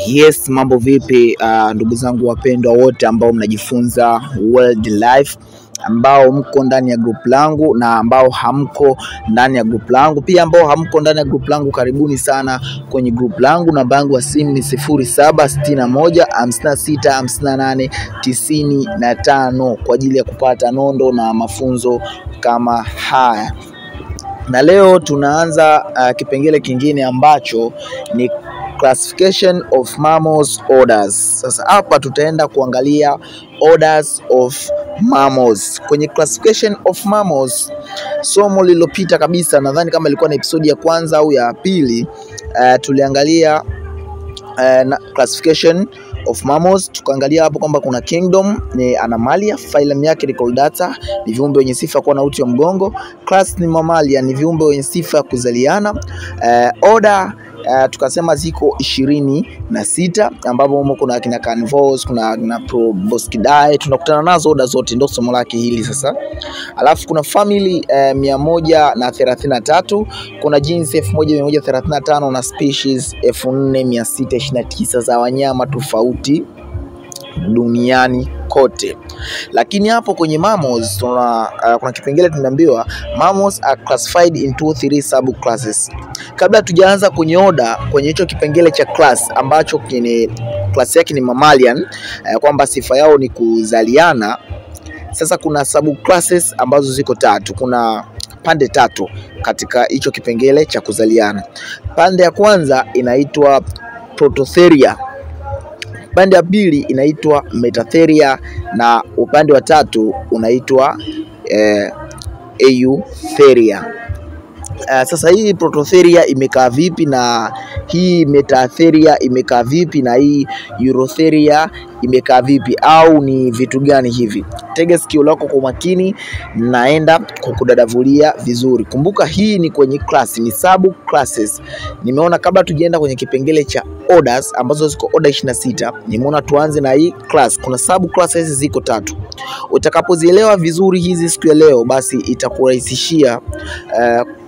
Yes, mambo vipi ndugu zangu wapendwa wote ambao mnajifunza World Life, ambao mko ndani ya group langu na ambao hamko ndani ya group langu. Pia ambao hamko ndani ya group langu, karibuni sana kwenye group langu. Namba yangu ya simu ni 0761565895 kwa ajili ya kupata nondo na mafunzo kama haya. Na leo tunaanza kipengele kingine ambacho ni classification of mammals orders. Sasa hapa tutaenda kuangalia orders of mammals. Kwenye classification of mammals, somo lililopita kabisa, nadhani kama ilikuwa na episode ya kwanza au ya pili, tuliangalia classification of mammals. Tukaangalia hapo kwamba kuna kingdom ni Animalia, phylum yake ni Chordata, ni viumbe wenye sifa kuwa na uti wa mgongo. Class ni Mammalia, ni viumbe wenye sifa ya kuzaliana. Order tukasema ziko 26, ambapo humo kuna kina Carnivores, kuna Proboscidae, tunakutana nazo order zote, ndio somo lake hili sasa. Alafu kuna family 133, kuna jinsi 1135 na species 4629 za wanyama tofauti duniani kote. Lakini hapo kwenye mammals kuna kipengele tunaambiwa mammals are classified into 3 subclasses. Kabla tujaanza kwenye order, kwenye hicho kipengele cha class ambacho class yake ni mammalian, kwamba sifa yao ni kuzaliana. Sasa kuna subclasses ambazo ziko 3. Kuna pande 3 katika hicho kipengele cha kuzaliana. Pande ya kwanza inaitwa Prototheria, pande ya pili inaitwa Metatheria, na upande wa tatu unaitwa Eutheria. Sasa hii Prototheria imekaa vipi na hii Metatheria imekaa vipi na hii Eutheria imekaa vipi, au ni vitu gani hivi? Tega sikio lako kwa makini, naenda kukudadavulia vizuri. Kumbuka hii ni kwenye class, ni sub classes. Nimeona kabla tujaenda kwenye kipengele cha orders ambazo ziko order 26, nimeona tuanze na hii class. Kuna sub classes ziko 3. Utakapozielewa vizuri hizi siku ya leo, basi itakurahisishia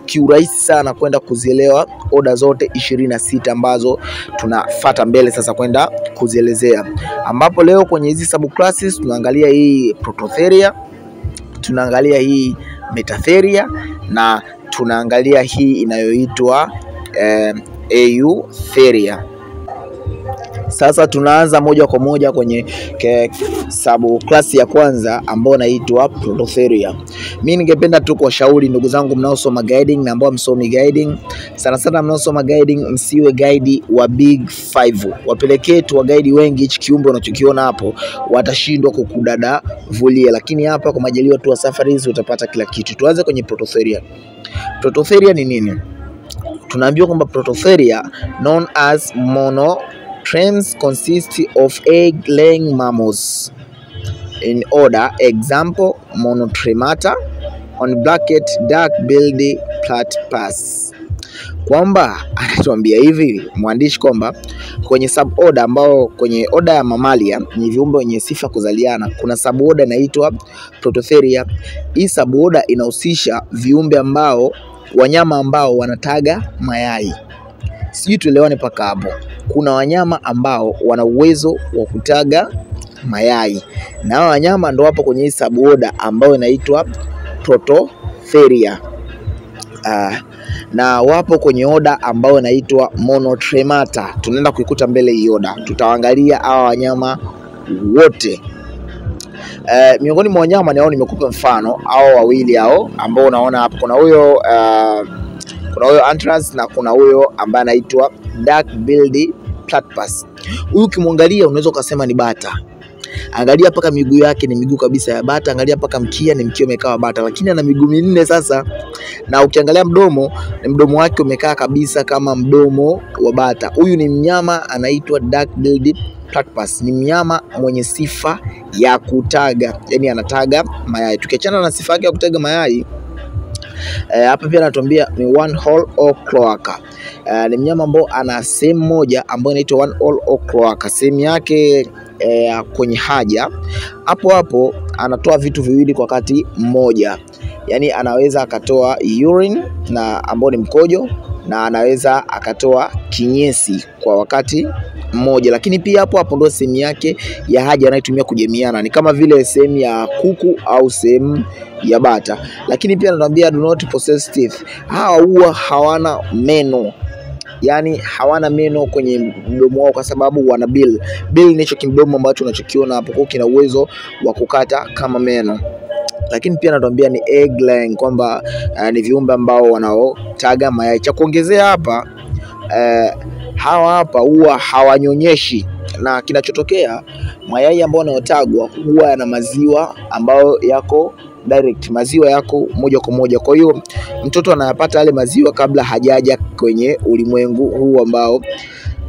kiurahisi sana kwenda kuzielewa order zote 26 ambazo tunafuata mbele sasa kwenda kuzielezea. Ambapo leo kwenye hizi subclasses tunaangalia hii Prototheria, tunaangalia hii Metatheria, na tunaangalia hii inayoitwa Eutheria. Sasa tunaanza moja kwa moja kwenye subclass ya kwanza ambayo inaitwa Prototheria. Mimi ningependa tu kuwashauri ndugu zangu mnaosoma guiding na ambao msomi guiding, sana sana mnaosoma guiding, msiwe guide wa big 5. Wapelekee tu wa guide wengi, hichi kiumbe unachokiona hapo watashindwa kukudadavulia, lakini hapa kwa majaliwa tu wa safaris utapata kila kitu. Tuanze kwenye Prototheria. Prototheria ni nini? Tunaambiwa kwamba Prototheria known as monotremes consist of egg-laying mammals in order. Example, Monotremata, on bracket dark-billed platypus. Kwamba anatuambia hivi mwandishi kwamba kwenye suborder ambao kwenye order ya Mammalia ni viumbe wenye sifa kuzaliana, kuna suborder inaitwa Prototheria. Hii suborder inahusisha viumbe ambao, wanyama ambao wanataga mayai. Sijui tuelewane paka hapo. Kuna wanyama ambao wana uwezo wa kutaga mayai, na hao wanyama ndio wapo kwenye hii suborder ambao inaitwa Prototheria. Na wapo kwenye order ambao inaitwa Monotremata. Tunaenda kuikuta mbele hii order, tutaangalia hawa wanyama wote. Miongoni mwa wanyama ni hao, nimekupa mfano hao wawili hao ambao unaona hapo. Kuna huyo Anthrax na kuna huyo ambaye anaitwa dark-billed platypus. Huyu ukimwangalia unaweza kusema ni bata. Angalia paka miguu yake ni miguu kabisa ya bata, angalia paka mkia ni mkia umekaa bata, lakini ana miguu minne sasa. Na ukiangalia mdomo, ni mdomo wake umekaa kabisa kama mdomo wa bata. Huyu ni mnyama anaitwa dark-billed platypus. Ni mnyama mwenye sifa ya kutaga, yani anataga mayai. Tukiachana na sifa yake ya kutaga mayai, hapa pia anatuambia ni one hole or cloaca. Ni mnyama ambao ana sehemu moja ambayo inaitwa one hole or cloaca. Sehemu yake kwenye haja hapo anatoa vitu viwili kwa wakati mmoja. Yani anaweza akatoa urine na ambao ni mkojo, na anaweza akatoa kinyesi kwa wakati mmoja. Lakini pia hapo ndo sehemu yake ya haja anayotumia kujamiana, ni kama vile sehemu ya kuku au sehemu ya bata. Lakini pia anatuambia do not possess teeth. Hawa huwa hawana meno, yani hawana meno kwenye mdomo wao kwa sababu wana bill. Bill ni hicho kimdomo ambacho unachokiona hapo, kwa kina uwezo wa kukata kama meno. Lakini pia anatuambia ni egg laying, kwamba ni viumbe ambao wanaotaga mayai. Cha kuongezea hapa, hawa hapa huwa hawanyonyeshi, na kinachotokea mayai ambayo yanayotagwa huwa yana maziwa ambayo yako direct, maziwa yako moja kwa moja. Kwa hiyo mtoto anayapata yale maziwa kabla hajaja kwenye ulimwengu huu ambao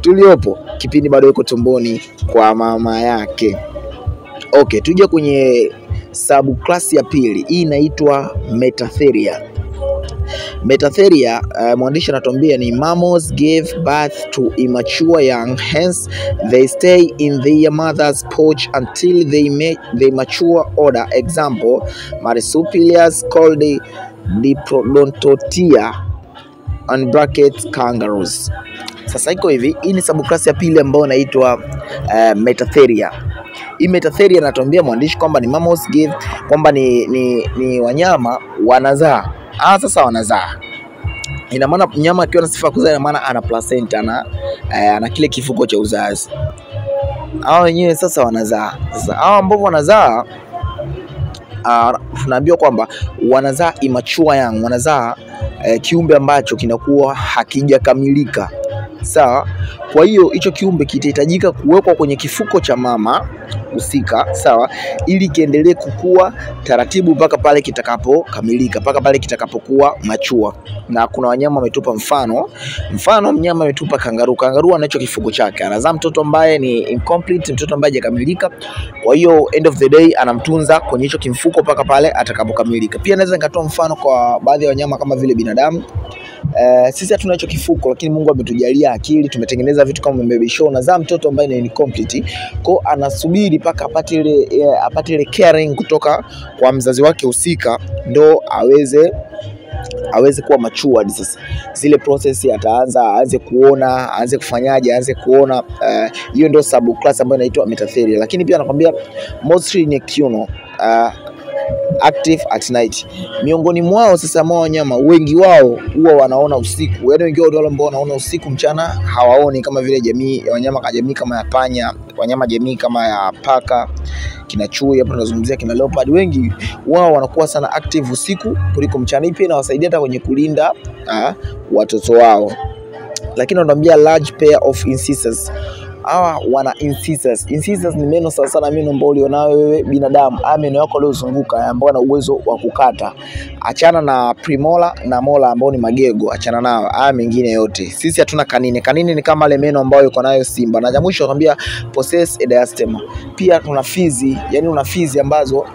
tuliopo, kipindi bado yuko tumboni kwa mama yake. Okay, tuje kwenye subclass ya pili. Hii inaitwa Metatheria. Metatheria, mwandishi anatuambia ni mammals give birth to immature young, hence they stay in their mother's pouch until they mature older. Example, marsupials called Diplodoctia and brackets kangaroos. Sasa iko hivi, hii ni subclass ya pili ambayo inaitwa Metatheria. Hii Metatheria anatuambia mwandishi kwamba ni mammals give, kwamba ni wanyama wanazaa. Sasa wanazaa, ina maana mnyama akiwa na sifa kuzaa, ina maana ana placenta, ana kile kifuko cha uzazi. Hao wenyewe sasa wanazaa. Sasa hao ambao wanazaa, tunaambiwa kwamba wanazaa immature young, wanazaa kiumbe ambacho kinakuwa hakijakamilika. Sawa. Kwa hiyo hicho kiumbe kitahitajika kuwekwa kwenye kifuko cha mama husika, sawa, ili kiendelee kukua taratibu mpaka pale kitakapokamilika, mpaka pale kitakapokuwa machua. Na kuna wanyama wametupa mfano mnyama ametupa kangaroo. Kangaroo anacho kifuko chake, anazaa mtoto ambaye ni incomplete, mtoto ambaye hajakamilika. Kwa hiyo end of the day anamtunza kwenye hicho kimfuko mpaka pale atakapokamilika. Pia naweza nikatoa mfano kwa baadhi ya wanyama kama vile binadamu. Sisi hatuna hicho kifuko, lakini Mungu ametujalia akili, tumetengeneza vitu kama baby show, nazaa mtoto ambaye ni incomplete. Kwa anasubiri mpaka apate ile caring kutoka kwa mzazi wake husika, ndo aweze kuwa matured. Sasa zile process aanze kuona, aanze kufanyaje, aanze kuona. Hiyo ndio subclass ambayo inaitwa Metatheria. Lakini pia anakuambia mostly nocturnal, active at night. Miongoni mwao sasa mwa wanyama wengi wao huwa wanaona usiku. Yaani wengi wao ndio ambao wanaona usiku, mchana hawaoni, kama vile wanyama kama ya panya, wanyama jamii kama ya paka, kina chui, hapo tunazungumzia kina leopard. Wengi wao wanakuwa sana active usiku kuliko mchana. Hii pia inawasaidia hata kwenye kulinda watoto wao. Lakini wanaambia large pair of incisors. Hawa wana incisors. Incisors ni meno sana meno ambayo ulionayo wewe binadamu. Meno yako yaliyozunguka ambao yana uwezo wa kukata. Achana na premolar na molar ambao ni magego, achana nao. Mengine yote. Sisi hatuna kanine. Kanine ni kama ile meno ambayo yuko nayo simba. Na mwisho anakuambia possess a diastema. Pia tuna fizi, yani una fizi ambazo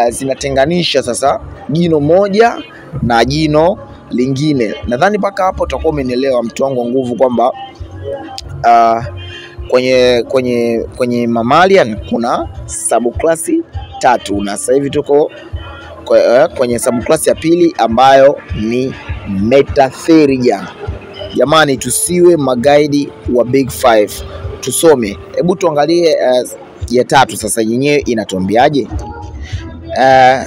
zinatenganisha sasa jino moja na jino lingine. Nadhani mpaka hapo utakuwa umenielewa mtu wangu wa nguvu, kwamba kwenye mammalian kuna subclass 3, na sasa hivi tuko kwenye subclass ya pili ambayo ni Metatheria. Jamani, tusiwe magaidi wa Big 5, tusome. Hebu tuangalie ya 3 sasa, yenyewe inatuambiaje?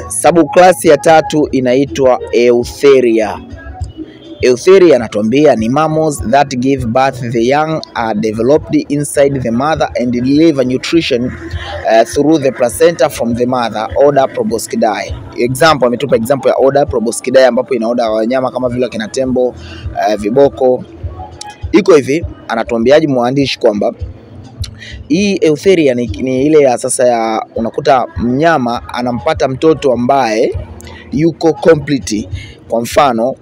Subclass ya 3 inaitwa Eutheria. Eutheria anatuambia ni mammals that give birth, the young are developed inside the mother and deliver nutrition through the placenta from the mother, order Proboscidae. Example, ametupa example ya order Proboscidae, ambapo ina order wanyama kama vile kina tembo, viboko. Iko hivi, anatuambiaje mwandishi kwamba hii Eutheria ni ile ya sasa ya unakuta mnyama anampata mtoto ambaye yuko complete. Kwa mfano,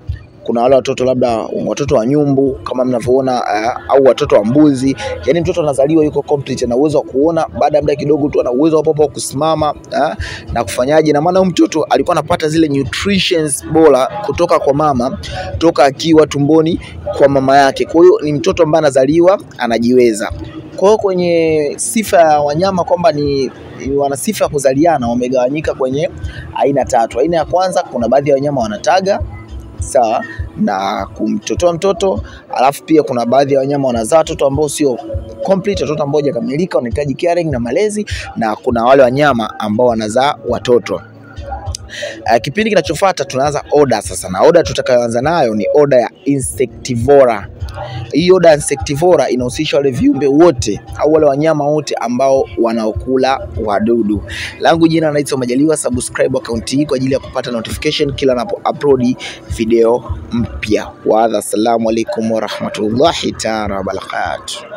kuna wale watoto labda watoto wa nyumbu kama mnavyoona, au watoto wa mbuzi. Yani mtoto anazaliwa yuko complete, na uwezo wa kuona, baada ya muda kidogo tu ana uwezo hapo kusimama na kufanyaje. Na maana mtoto alikuwa anapata zile nutritions bora kutoka kwa mama toka akiwa tumboni kwa mama yake. Kwa hiyo ni mtoto ambaye anazaliwa anajiweza. Kwa hiyo kwenye sifa ya wanyama kwamba ni wana sifa ya kuzaliana, wamegawanyika kwenye aina 3. Aina ya kwanza, kuna baadhi ya wanyama wanataga, sawa. na kumtotoa mtoto. Alafu pia kuna baadhi ya wanyama wanazaa watoto ambao sio complete, watoto ambao hawajakamilika, wanahitaji caring na malezi, na kuna wale wanyama ambao wanazaa watoto. Kipindi kinachofuata tunaanza order sasa, na order tutakayoanza nayo ni order ya insectivora. Hii order ya insectivora inahusisha wale viumbe wote au wale wanyama wote ambao wanaokula wadudu. Langu jina naitwa Majaliwa, subscribe account hii kwa ajili ya kupata notification kila napo upload video mpya. Wa assalamu alaikum wa rahmatullahi ta'ala wa barakatuh.